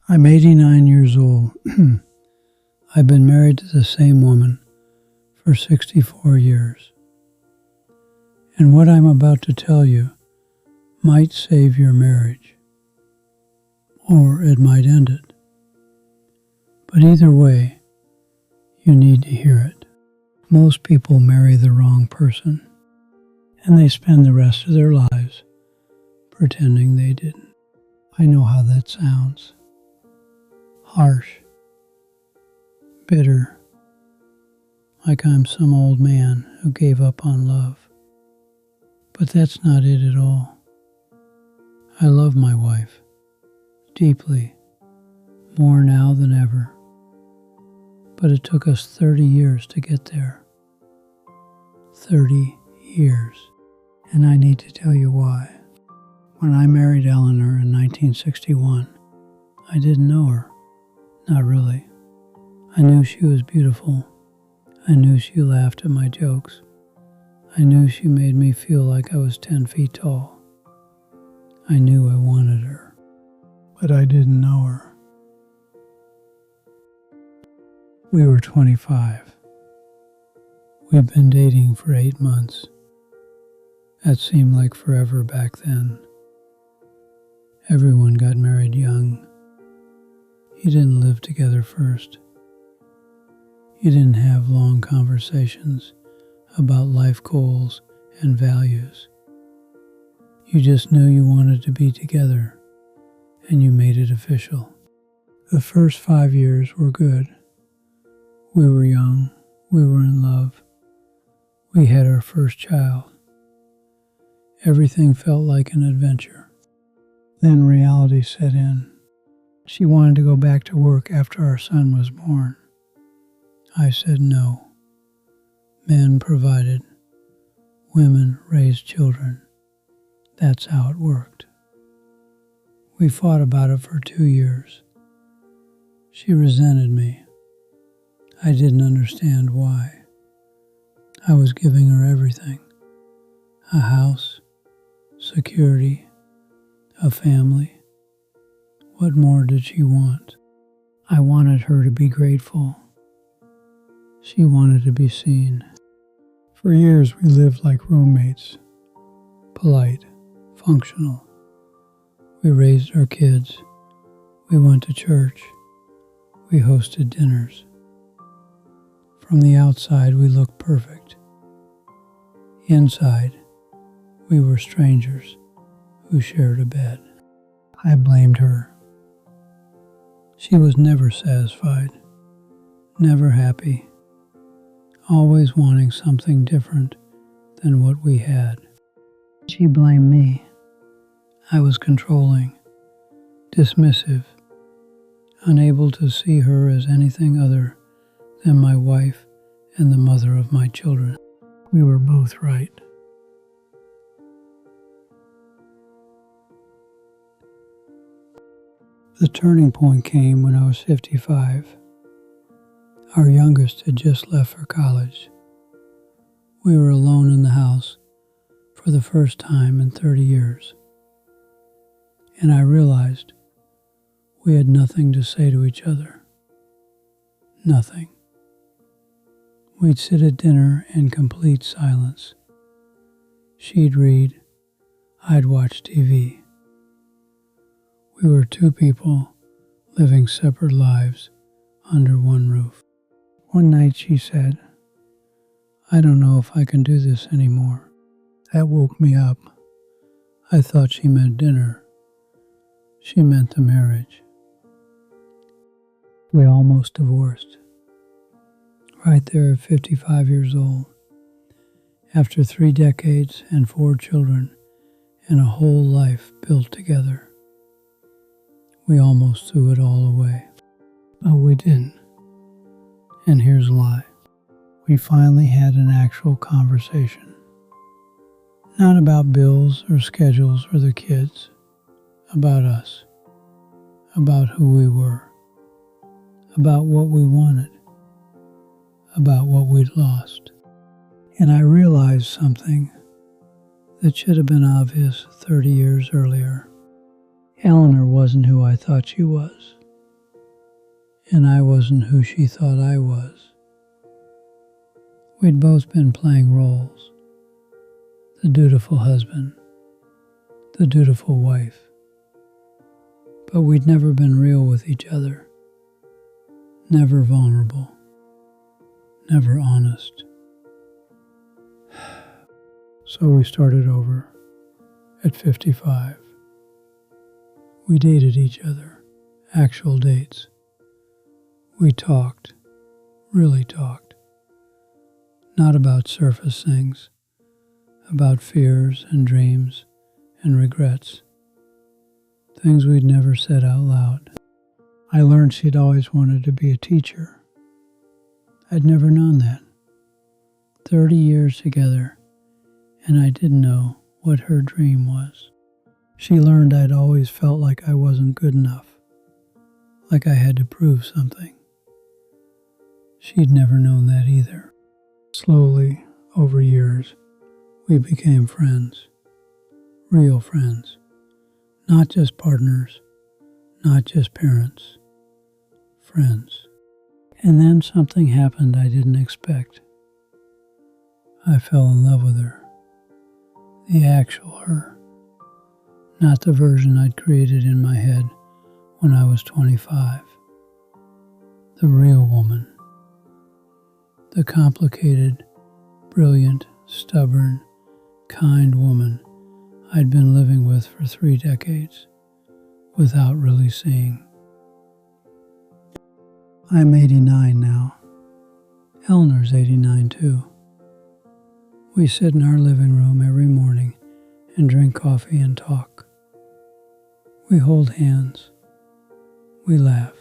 I'm 89 years old. I've been married to the same woman for 64 years. And what I'm about to tell you might save your marriage, or it might end it. But either way, you need to hear it. Most people marry the wrong person, and they spend the rest of their lives pretending they didn't. I know how that sounds. Harsh, bitter, like I'm some old man who gave up on love. But that's not it at all. I love my wife deeply, more now than ever. But it took us 30 years to get there. 30 years. And I need to tell you why. When I married Eleanor in 1961, I didn't know her. Not really. I knew she was beautiful. I knew she laughed at my jokes. I knew she made me feel like I was 10 feet tall. I knew I wanted her. But I didn't know her. We were 25. We'd been dating for 8 months. That seemed like forever back then. Everyone got married young. You didn't live together first. You didn't have long conversations about life goals and values. You just knew you wanted to be together, and you made it official. The first 5 years were good. We were young. We were in love. We had our first child. Everything felt like an adventure. Then reality set in. She wanted to go back to work after our son was born. I said no. Men provided. Women raised children. That's how it worked. We fought about it for 2 years. She resented me. I didn't understand why. I was giving her everything. A house, security, a family. What more did she want? I wanted her to be grateful. She wanted to be seen. For years we lived like roommates. Polite, functional. We raised our kids. We went to church. We hosted dinners. From the outside we looked perfect. Inside, we were strangers who shared a bed. I blamed her. She was never satisfied, never happy, always wanting something different than what we had. She blamed me. I was controlling, dismissive, unable to see her as anything other than my wife and the mother of my children. We were both right. The turning point came when I was 55. Our youngest had just left for college. We were alone in the house for the first time in 30 years. And I realized we had nothing to say to each other. Nothing. We'd sit at dinner in complete silence. She'd read, I'd watch TV. We were two people living separate lives under one roof. One night she said, I don't know if I can do this anymore. That woke me up. I thought she meant dinner. She meant the marriage. We almost divorced. Right there at 55 years old. After 3 decades and 4 children and a whole life built together. We almost threw it all away. But we didn't. And here's why. We finally had an actual conversation. Not about bills or schedules or the kids. About us. About who we were. About what we wanted. About what we'd lost. And I realized something that should have been obvious 30 years earlier. Eleanor wasn't who I thought she was. and I wasn't who she thought I was. We'd both been playing roles: the dutiful husband, the dutiful wife. But we'd never been real with each other, never vulnerable, never honest. So we started over at 55. We dated each other, actual dates. We talked, really talked. Not about surface things, about fears and dreams and regrets. Things we'd never said out loud. I learned she'd always wanted to be a teacher. I'd never known that. 30 years together, and I didn't know what her dream was. She learned I'd always felt like I wasn't good enough, like I had to prove something. She'd never known that either. Slowly, over years, we became friends. Real friends. Not just partners, not just parents. Friends. And then something happened I didn't expect. I fell in love with her. The actual her. Not the version I'd created in my head when I was 25. The real woman. The complicated, brilliant, stubborn, kind woman I'd been living with for 3 decades without really seeing. I'm 89 now. Eleanor's 89 too. We sit in our living room every morning and drink coffee and talk. We hold hands. We laugh.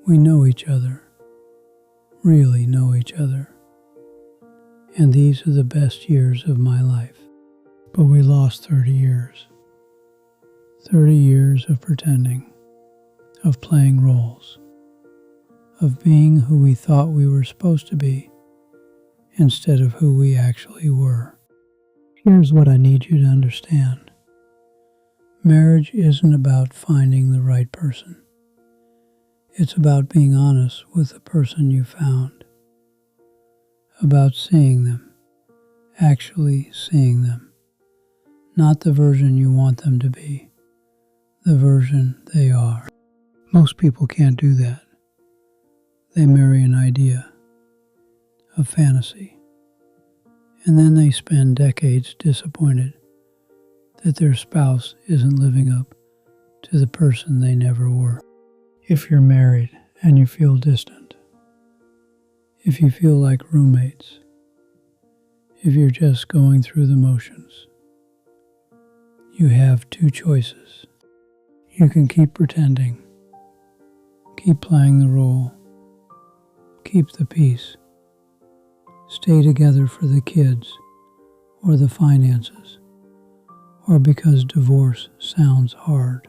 We know each other. Really know each other. And these are the best years of my life. But we lost 30 years. 30 years of pretending, of playing roles, of being who we thought we were supposed to be instead of who we actually were. Here's what I need you to understand. Marriage isn't about finding the right person. It's about being honest with the person you found. About seeing them, actually seeing them. Not the version you want them to be, the version they are. Most people can't do that. They marry an idea, a fantasy, and then they spend decades disappointed that their spouse isn't living up to the person they never were. If you're married and you feel distant, if you feel like roommates, if you're just going through the motions, you have 2 choices. You can keep pretending, keep playing the role, keep the peace, stay together for the kids or the finances, or because divorce sounds hard.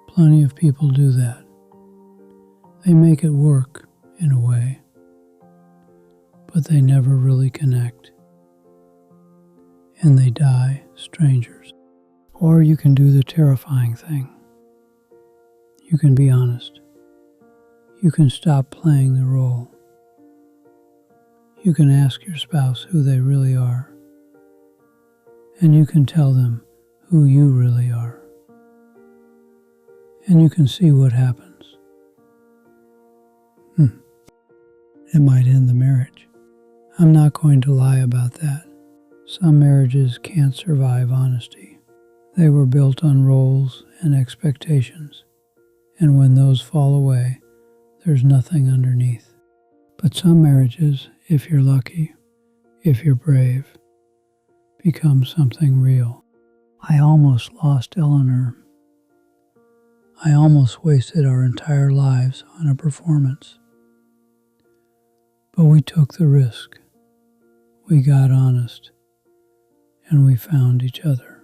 Plenty of people do that. They make it work in a way, but they never really connect. And they die strangers. Or you can do the terrifying thing. You can be honest. You can stop playing the role. You can ask your spouse who they really are. And you can tell them who you really are. And you can see what happens. It might end the marriage. I'm not going to lie about that. Some marriages can't survive honesty. They were built on roles and expectations, and when those fall away, there's nothing underneath. But some marriages, if you're lucky, if you're brave, become something real. I almost lost Eleanor. I almost wasted our entire lives on a performance. But we took the risk. We got honest. And we found each other.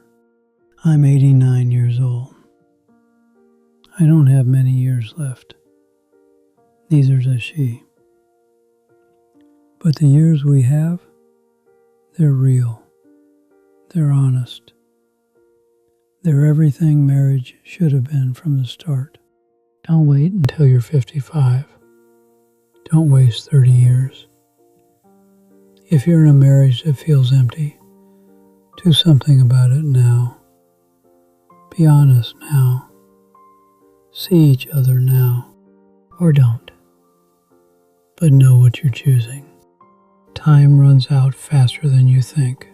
I'm 89 years old. I don't have many years left. Neither does she. But the years we have, they're real. They're honest. They're everything marriage should have been from the start. Don't wait until you're 55. Don't waste 30 years. If you're in a marriage that feels empty, do something about it now. Be honest now. See each other now. Or don't. But know what you're choosing. Time runs out faster than you think.